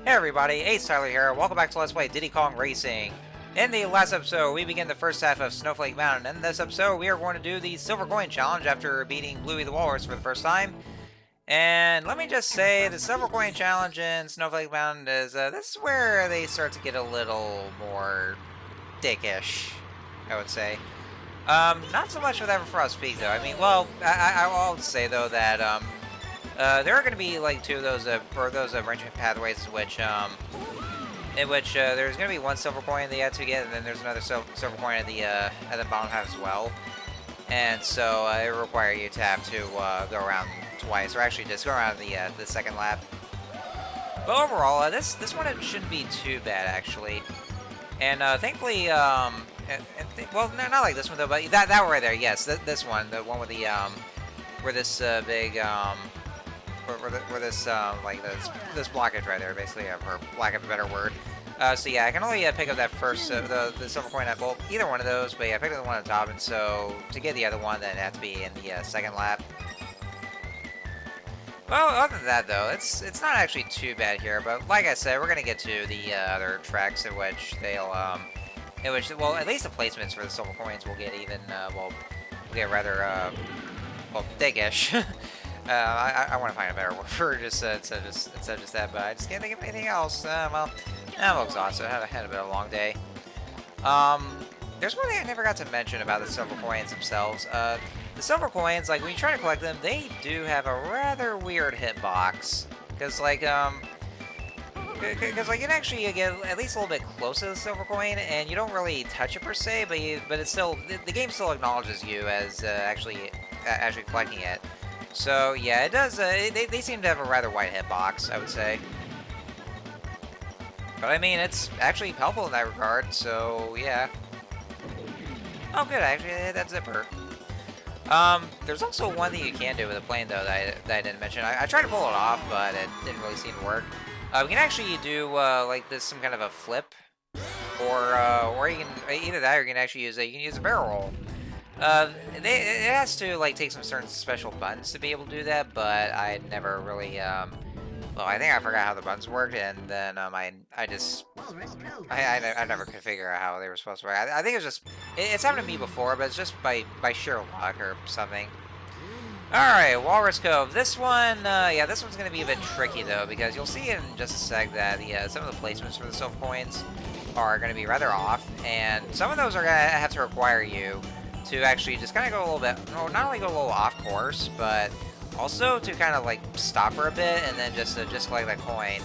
Hey everybody, AcedTyler here. Welcome back to Let's Play Diddy Kong Racing. In the last episode, we begin the first half of Snowflake Mountain. In this episode, we are going to do the Silver Coin Challenge after beating Bluey the Walrus for the first time. And let me just say, the Silver Coin Challenge in Snowflake Mountain is, this is where they start to get a little more dickish, I would say. Not so much with Everfrost Peak, though. I mean, well, I'll say, though, that, there are going to be like two of those branching pathways, in which there's going to be one silver coin that you have to get, and then there's another silver coin at the bottom half as well. And so it will require you to have to go around twice, or actually just go around the second lap. But overall, this one it shouldn't be too bad actually. And thankfully, well, no, not like this one though, but that one right there, yes, this one, the one with the where this big where this like this blockage right there, basically, for lack of a better word. So yeah, I can only pick up that first the silver coin at both either one of those, but yeah, I picked up the one on top, and so to get the other one, then it has to be in the second lap. Well, other than that though, it's not actually too bad here. But like I said, we're gonna get to the other tracks in which they'll well, at least the placements for the silver coins will get even will get rather well, dickish. I want to find a better word for just instead of just that, but I just can't think of anything else. Well, I'm exhausted. I had a bit of a long day. There's one thing I never got to mention about the silver coins themselves. The silver coins, like when you try to collect them, they do have a rather weird hitbox. Because like you can actually get at least a little bit close to the silver coin, and you don't really touch it per se, but it's still the game still acknowledges you as actually collecting it. So yeah, it does. They seem to have a rather wide hitbox, I would say. But I mean, it's actually helpful in that regard. So yeah. Oh, good. I actually hit that zipper. There's also one thing you can do with a plane though that I didn't mention. I tried to pull it off, but it didn't really seem to work. We can actually do like this, some kind of a flip, or you can either that, or you can actually use a barrel roll. It has to like take some certain special buttons to be able to do that, but I never really well, I think I forgot how the buttons worked, and then I never could figure out how they were supposed to work. I think it's happened to me before, but it's just by sheer luck or something. Alright, Walrus Cove. This one, yeah, this one's going to be a bit tricky, though, because you'll see in just a sec that some of the placements for the silver coins are going to be rather off, and some of those are going to have to require you to actually just kind of go a little bit, no, not only go a little off course, but also to kind of like stop for a bit and then just collect that coin,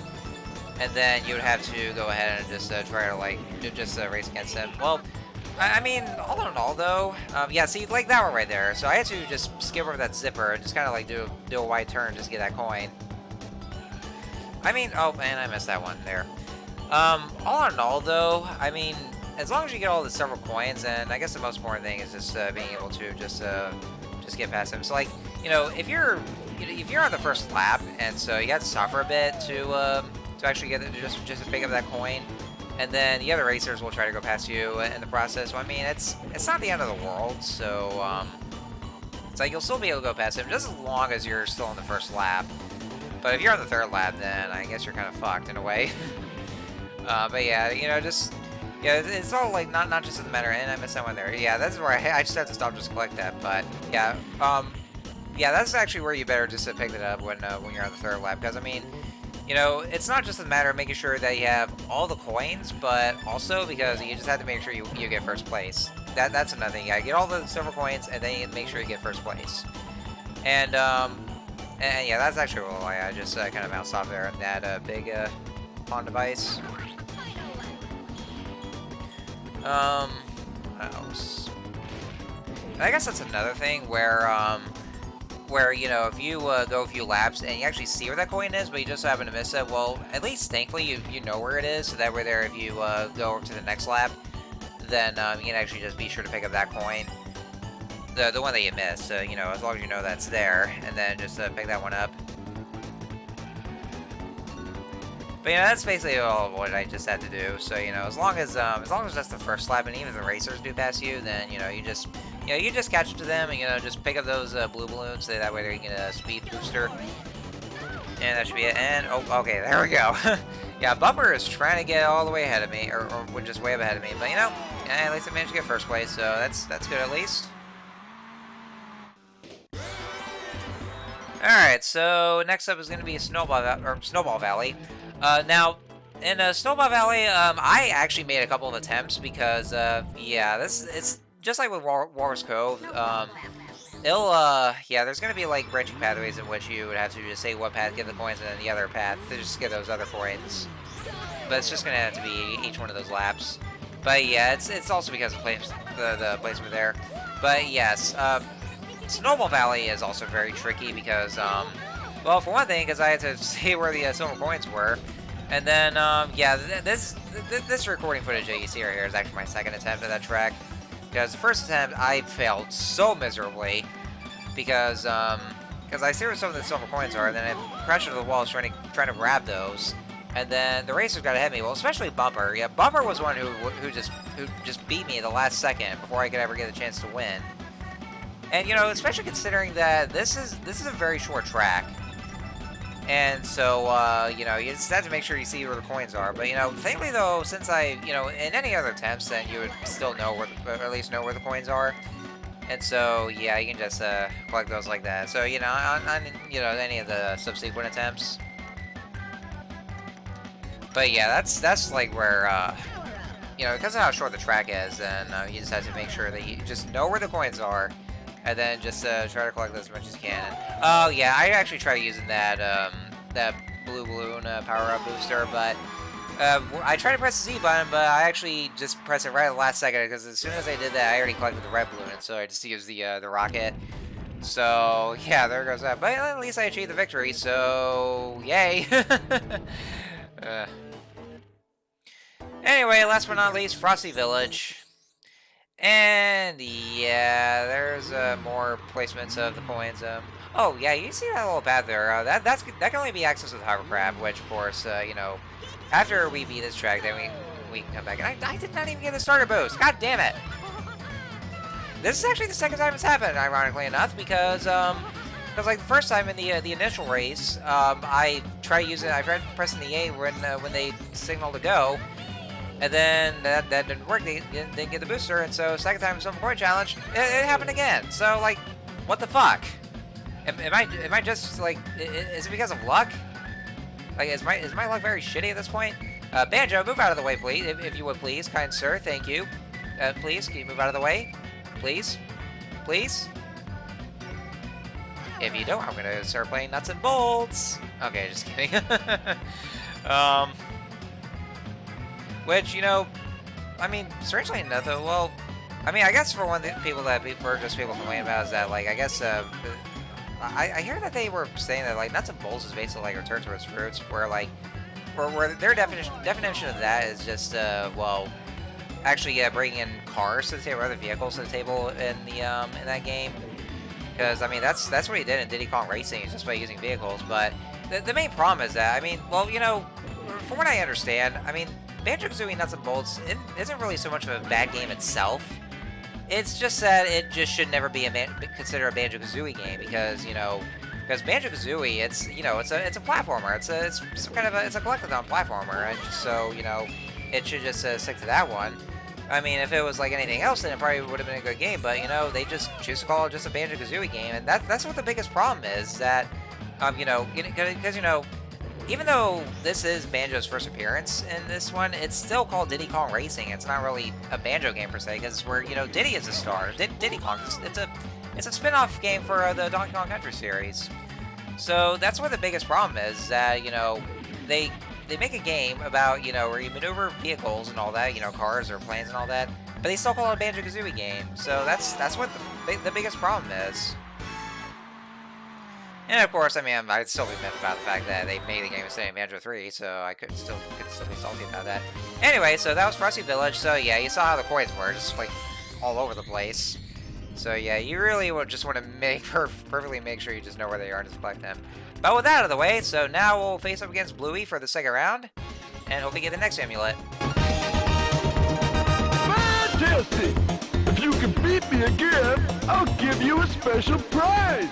and then you would have to go ahead and just try to like just race against them. Well, I mean, all in all though, yeah, see, like that one right there. So I had to just skip over that zipper and just kind of like do a wide turn just to get that coin. I mean, oh man, I missed that one there. All in all though, I mean, as long as you get all the silver coins, and I guess the most important thing is just being able to just get past them. So like, you know, if you're on the first lap, and so you got to stop for a bit to actually get just to pick up that coin, and then the other racers will try to go past you in the process. So I mean, it's not the end of the world. So it's like you'll still be able to go past them just as long as you're still on the first lap. But if you're on the third lap, then I guess you're kind of fucked in a way. But yeah, you know, just. Yeah, it's all like not just in the matter, and I missed that one there. Yeah, that's where I just have to stop just collect that. But yeah, yeah, that's actually where you better just pick it up when you're on the third lap, because I mean, you know, it's not just a matter of making sure that you have all the coins, but also because you just have to make sure you get first place. That's another thing. You gotta get all the silver coins, and then you make sure you get first place. And yeah, that's actually why I just kind of bounced off there on that big pawn device. What else? I guess that's another thing where you know, if you go a few laps and you actually see where that coin is, but you just happen to miss it, well, at least thankfully you know where it is, so that way there, if you go over to the next lap, then you can actually just be sure to pick up that coin, the one that you missed. You know, as long as you know that's there, and then just pick that one up. But you know, that's basically all what I just had to do. So you know, as long as that's the first lap, and even if the racers do pass you, then you know you just catch up to them, and you know just pick up those blue balloons. So that way they get a speed booster. And that should be it. And, oh, okay, there we go. Yeah, Bumper is trying to get all the way ahead of me, or just way up ahead of me. But, you know, at least I managed to get first place, so that's good at least. Alright, so next up is going to be Snowball Valley. Now, in Snowball Valley, I actually made a couple of attempts because, yeah, it's just like with Walrus Cove. Yeah, there's gonna be like branching pathways in which you would have to just say what path, get the coins, and then the other path to just get those other coins. But it's just gonna have to be each one of those laps. But yeah, it's also because of the placement there. But yes, Snowball Valley is also very tricky because, well, for one thing, because I had to see where the silver coins were, and then yeah, this recording footage that you see right here is actually my second attempt at that track. Because the first attempt, I failed so miserably because I see where some of the silver coins are, and then I crashed into the walls trying to grab those, and then the racers got ahead of me. Well, especially Bumper. Yeah, Bumper was one who just beat me at the last second before I could ever get a chance to win. And you know, especially considering that this is a very short track. And so, you know, you just have to make sure you see where the coins are. But, you know, thankfully, though, since you know, in any other attempts, then you would still know or at least know where the coins are. And so, yeah, you can just collect those like that. So, you know, on you know, any of the subsequent attempts. But, yeah, that's like where, you know, because of how short the track is, then you just have to make sure that you just know where the coins are. And then just try to collect as much as you can. Oh yeah, I actually tried using that that blue balloon power-up booster, but I tried to press the Z button, but I actually just pressed it right at the last second because as soon as I did that, I already collected the red balloon, and so I just used the rocket. So yeah, there goes that. But at least I achieved the victory. So yay! Anyway, last but not least, Frosty Village. And yeah, there's more placements of the coins. Oh yeah, you see that little path there? That can only be accessed with hovercraft, which of course, you know, after we beat this track, then we can come back. And I did not even get the starter boost. God damn it! This is actually the second time it's happened, ironically enough, because like the first time in the initial race, I tried pressing the A when they signal to go. And then that didn't work. They didn't get the booster, and so second time Silver Coin Challenge, it happened again. So like, what the fuck? Am I just like? Is it because of luck? Like, is my luck very shitty at this point? Banjo, move out of the way, please, if you would, please, kind sir. Thank you. Please, can you move out of the way, please, please? If you don't, I'm gonna start playing nuts and bolts. Okay, just kidding. Which, you know, I mean, strangely enough, though, well, I mean, I guess for one thing, people complain about is that, like, I guess, I hear that they were saying that, like, nuts and bolts is basically like Return to its roots, where, like, where their definition of that is just, well, actually, bringing in cars to the table, or other vehicles to the table in that game. Because, I mean, that's what he did in Diddy Kong Racing, just by using vehicles, but the main problem is that, I mean, well, you know, from what I understand, I mean, Banjo-Kazooie Nuts and Bolts isn't really so much of a bad game itself. It's just that it just should never be considered a Banjo-Kazooie game because, you know, because Banjo-Kazooie, it's, you know, it's a platformer. It's some kind of a collectathon platformer, and so, you know, it should just stick to that one. I mean, if it was like anything else, then it probably would have been a good game. But you know, they just choose to call it just a Banjo-Kazooie game, and that's what the biggest problem is. That, you know, because you know. Even though this is Banjo's first appearance in this one, it's still called Diddy Kong Racing. It's not really a Banjo game per se, because it's where, you know, Diddy is the star. Diddy Kong, it's a spin-off game for the Donkey Kong Country series. So that's where the biggest problem is, that, you know, they make a game about, you know, where you maneuver vehicles and all that, you know, cars or planes and all that, but they still call it a Banjo-Kazooie game. So that's what the biggest problem is. And of course, I mean, I'd still be miffed about the fact that they made the game instead of Banjo 3, so I could still be salty about that. Anyway, so that was Frosty Village. So yeah, you saw how the coins were, just like all over the place. So yeah, you really would just want to perfectly make sure you just know where they are and just collect them. But with that out of the way, so now we'll face up against Bluey for the second round, and hopefully get the next amulet. Fantastic! If you can beat me again, I'll give you a special prize!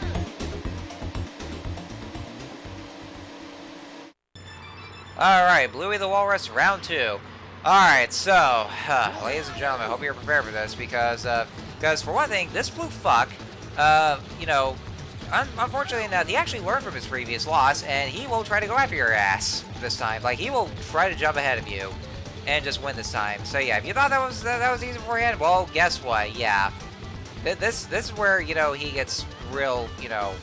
Alright, Bluey the Walrus, round 2. Alright, so, ladies and gentlemen, I hope you're prepared for this, because for one thing, this blue fuck, you know, unfortunately enough, he actually learned from his previous loss, and he will try to go after your ass this time. Like, he will try to jump ahead of you, and just win this time. So yeah, if you thought that was easy beforehand, well, guess what? Yeah, this is where, you know, he gets real, you know,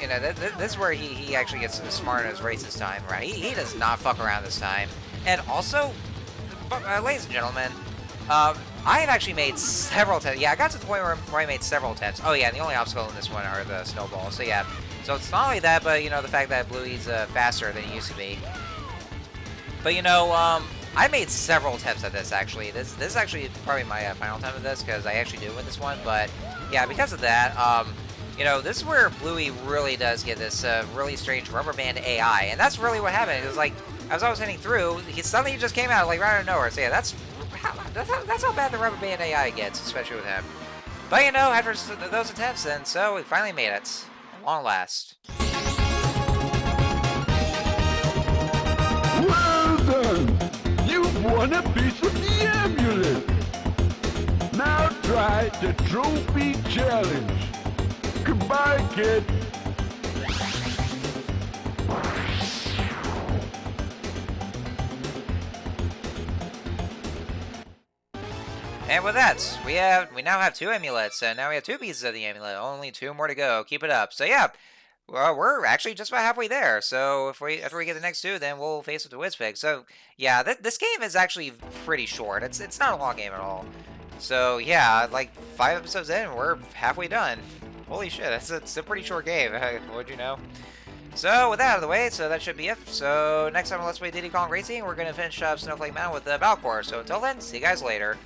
this is where he actually gets smart in his race this time, right? He does not fuck around this time. And also, ladies and gentlemen, I have actually made several attempts. Yeah, I got to the point where I made several attempts. Oh yeah, and the only obstacle in this one are the snowballs. So yeah, so it's not only that, but you know, the fact that Bluey's faster than he used to be. But you know, I made several attempts at this actually. This is actually probably my final time of this, because I actually do win this one. But yeah, because of that, you know, this is where Bluey really does get this really strange rubber band AI, and that's really what happened. It was like, as I was heading through, he suddenly just came out, like, right out of nowhere. So yeah, that's how bad the rubber band AI gets, especially with him. But you know, after those attempts, then, so we finally made it. At long last. Well done! You've won a piece of the amulet! Now try the trophy challenge. Goodbye, kid. And with that, we now have 2 amulets, and now we have 2 pieces of the amulet. Only 2 more to go. Keep it up. So yeah, well, we're actually just about halfway there. So after we get the next 2, then we'll face up to Wizpig. So yeah, this game is actually pretty short. It's not a long game at all. So yeah, like 5 episodes in, we're halfway done. Holy shit, it's a pretty short game. What'd you know? So with that out of the way, so that should be it. So next time on Let's Play Diddy Kong Racing, we're gonna finish up Snowflake Mountain with the Valcor. So until then, see you guys later.